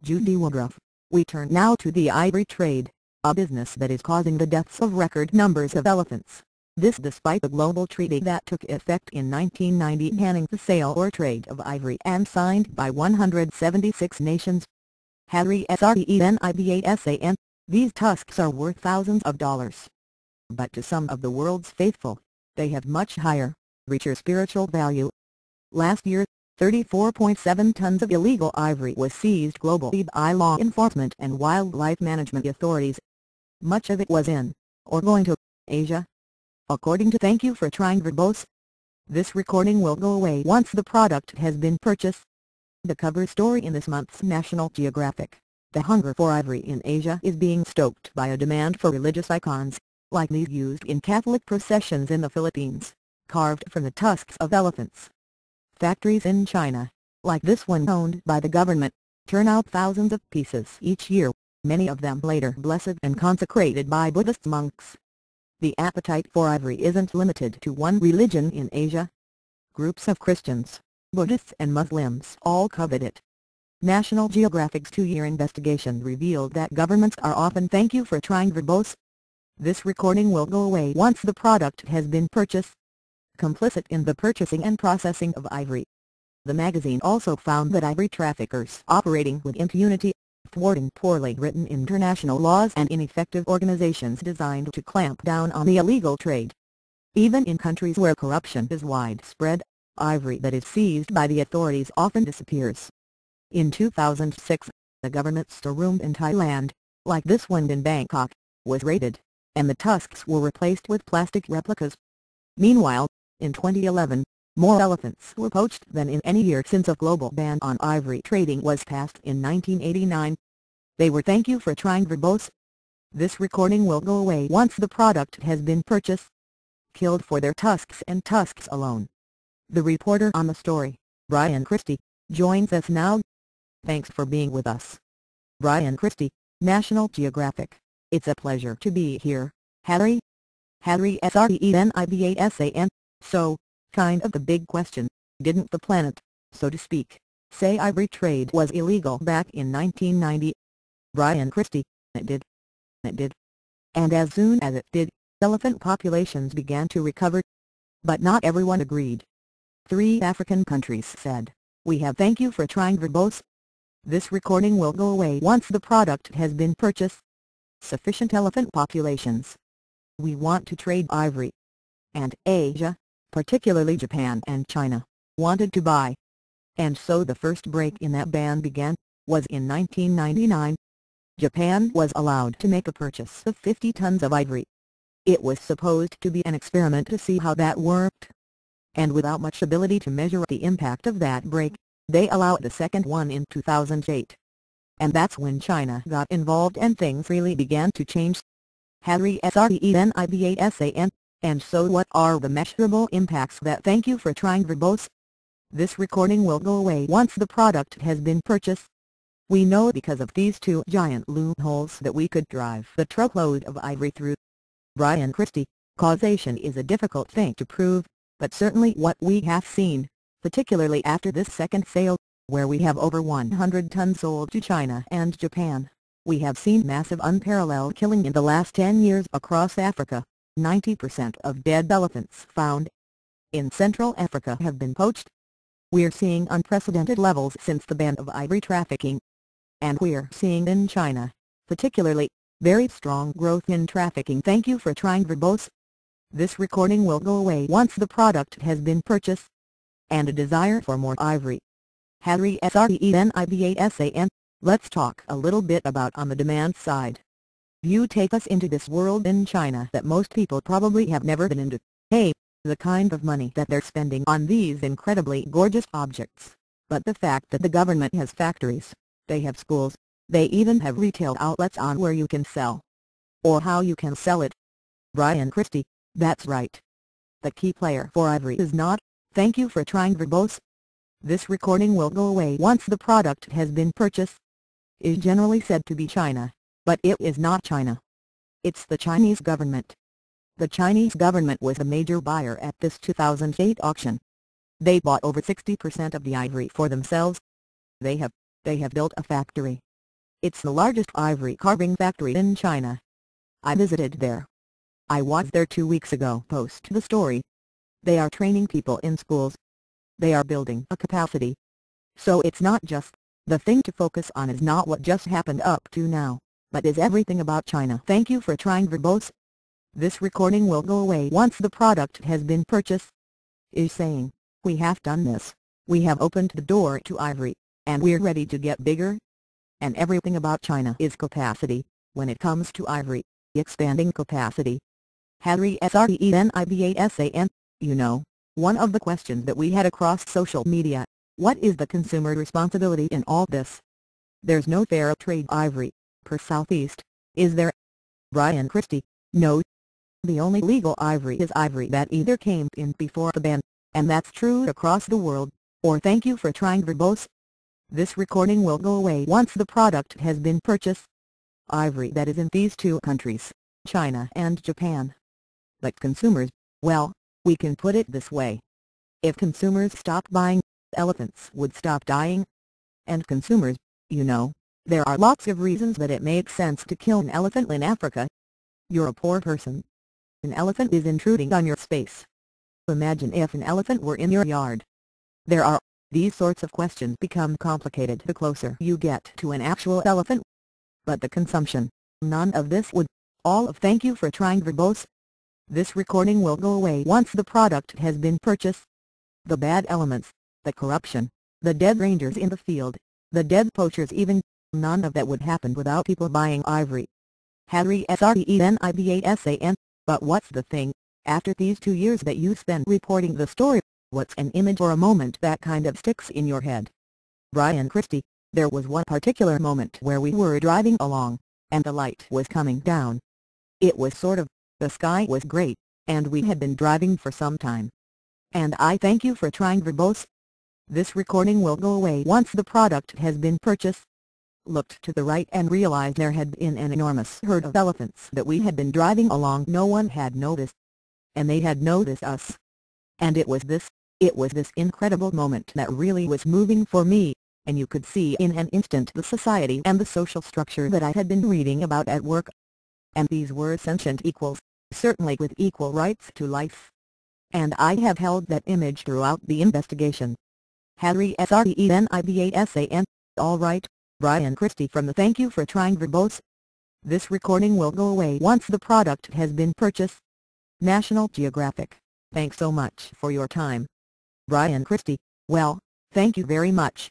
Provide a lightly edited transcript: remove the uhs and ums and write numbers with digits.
Judy Woodruff. We turn now to the ivory trade, a business that is causing the deaths of record numbers of elephants. This despite a global treaty that took effect in 1990 banning the sale or trade of ivory and signed by 176 nations. Ivory SRENIBASAN, these tusks are worth thousands of dollars. But to some of the world's faithful, they have much higher, richer spiritual value. Last year, 34.7 tons of illegal ivory was seized globally by law enforcement and wildlife management authorities. Much of it was in, or going to, Asia. According to Thank You for Trying Verbose. This recording will go away once the product has been purchased. The cover story in this month's National Geographic. The hunger for ivory in Asia is being stoked by a demand for religious icons, like these used in Catholic processions in the Philippines, carved from the tusks of elephants. Factories in China, like this one owned by the government, turn out thousands of pieces each year, many of them later blessed and consecrated by Buddhist monks. The appetite for ivory isn't limited to one religion in Asia. Groups of Christians, Buddhists and Muslims all covet it. National Geographic's 2-year investigation revealed that governments are often Thank You for Trying Verbose. This recording will go away once the product has been purchased. Complicit in the purchasing and processing of ivory. The magazine also found that ivory traffickers operating with impunity, thwarting poorly written international laws and ineffective organizations designed to clamp down on the illegal trade. Even in countries where corruption is widespread, ivory that is seized by the authorities often disappears. In 2006, the government storeroom in Thailand, like this one in Bangkok, was raided, and the tusks were replaced with plastic replicas. Meanwhile, in 2011, more elephants were poached than in any year since a global ban on ivory trading was passed in 1989. They were Thank You for Trying Verbose. This recording will go away once the product has been purchased. Killed for their tusks and tusks alone. The reporter on the story, Brian Christie, joins us now. Thanks for being with us. Brian Christie, National Geographic. It's a pleasure to be here, Harry. Harry SRENIBASAN. So, kind of the big question, didn't the planet, so to speak, say ivory trade was illegal back in 1990? Brian Christie, it did. It did. And as soon as it did, elephant populations began to recover. But not everyone agreed. 3 African countries said, "We have Thank You for Trying Verbose." This recording will go away once the product has been purchased. Sufficient elephant populations. We want to trade ivory. And Asia, particularly Japan and China, wanted to buy. And so the first break in that ban began, was in 1999. Japan was allowed to make a purchase of 50 tons of ivory. It was supposed to be an experiment to see how that worked. And without much ability to measure the impact of that break, they allowed the second one in 2008. And that's when China got involved and things really began to change. Harry SRENIBASAN. And so what are the measurable impacts that Thank You for Trying Verbose? This recording will go away once the product has been purchased. We know because of these 2 giant loopholes that we could drive the truckload of ivory through. Brian Christie, causation is a difficult thing to prove, but certainly what we have seen, particularly after this second sale, where we have over 100 tons sold to China and Japan, we have seen massive unparalleled killing in the last 10 years across Africa. 90% of dead elephants found in Central Africa have been poached. We're seeing unprecedented levels since the ban of ivory trafficking. And we're seeing in China, particularly, very strong growth in trafficking. Thank You for Trying Verbose. This recording will go away once the product has been purchased. And a desire for more ivory. Harry SRENIBASAN. Let's talk a little bit about on the demand side. You take us into this world in China that most people probably have never been into. Hey, the kind of money that they're spending on these incredibly gorgeous objects. But the fact that the government has factories, they have schools, they even have retail outlets on where you can sell. Or how you can sell it. Brian Christie, that's right. The key player for ivory is not, Thank You for Trying Verbose. This recording will go away once the product has been purchased. Is generally said to be China. But it is not China. It's the Chinese government. The Chinese government was a major buyer at this 2008 auction. They bought over 60% of the ivory for themselves. They have built a factory, It's the largest ivory carving factory in China. I visited there. I was there 2 weeks ago. Post the story. They are training people in schools. They are building a capacity. So it's not just, the thing to focus on is not what just happened up to now, but is everything about China. Thank you for trying verbose. This recording will go away once the product has been purchased. Is saying, we have done this. We have opened the door to Ivory, and we're ready to get bigger. And everything about China is capacity, when it comes to Ivory, expanding capacity. Ivory SRENIBASAN, you know, one of the questions that we had across social media, what is the consumer responsibility in all this? There's no fair trade ivory, per Southeast, is there? Brian Christie, no. The only legal ivory is ivory that either came in before the ban, and that's true across the world, or thank you for trying verbose. This recording will go away once the product has been purchased. Ivory that is in these two countries, China and Japan. But consumers, well, we can put it this way. If consumers stopped buying, elephants would stop dying. And consumers, you know, there are lots of reasons that it makes sense to kill an elephant in Africa. You're a poor person. An elephant is intruding on your space. Imagine if an elephant were in your yard. These sorts of questions become complicated the closer you get to an actual elephant. But the consumption, none of this would. All of thank you for trying verbose. This recording will go away once the product has been purchased. The bad elements, the corruption, the dead rangers in the field, the dead poachers even, none of that would happen without people buying ivory. Ivory SRENIBASAN, but what's the thing, after these 2 years that you spend reporting the story, what's an image or a moment that kind of sticks in your head? Brian Christie, there was one particular moment where we were driving along, and the light was coming down. It was sort of, the sky was great, and we had been driving for some time. And I thank you for trying verbose. This recording will go away once the product has been purchased. Looked to the right and realized there had been an enormous herd of elephants that we had been driving along. No one had noticed. And they had noticed us. And it was this incredible moment that really was moving for me, and you could see in an instant the society and the social structure that I had been reading about at work. And these were sentient equals, certainly with equal rights to life. And I have held that image throughout the investigation. Ivory SRENIBASAN, alright, Brian Christie from the Thank You for Trying verbose. This recording will go away once the product has been purchased. National Geographic, thanks so much for your time. Brian Christie, well, thank you very much.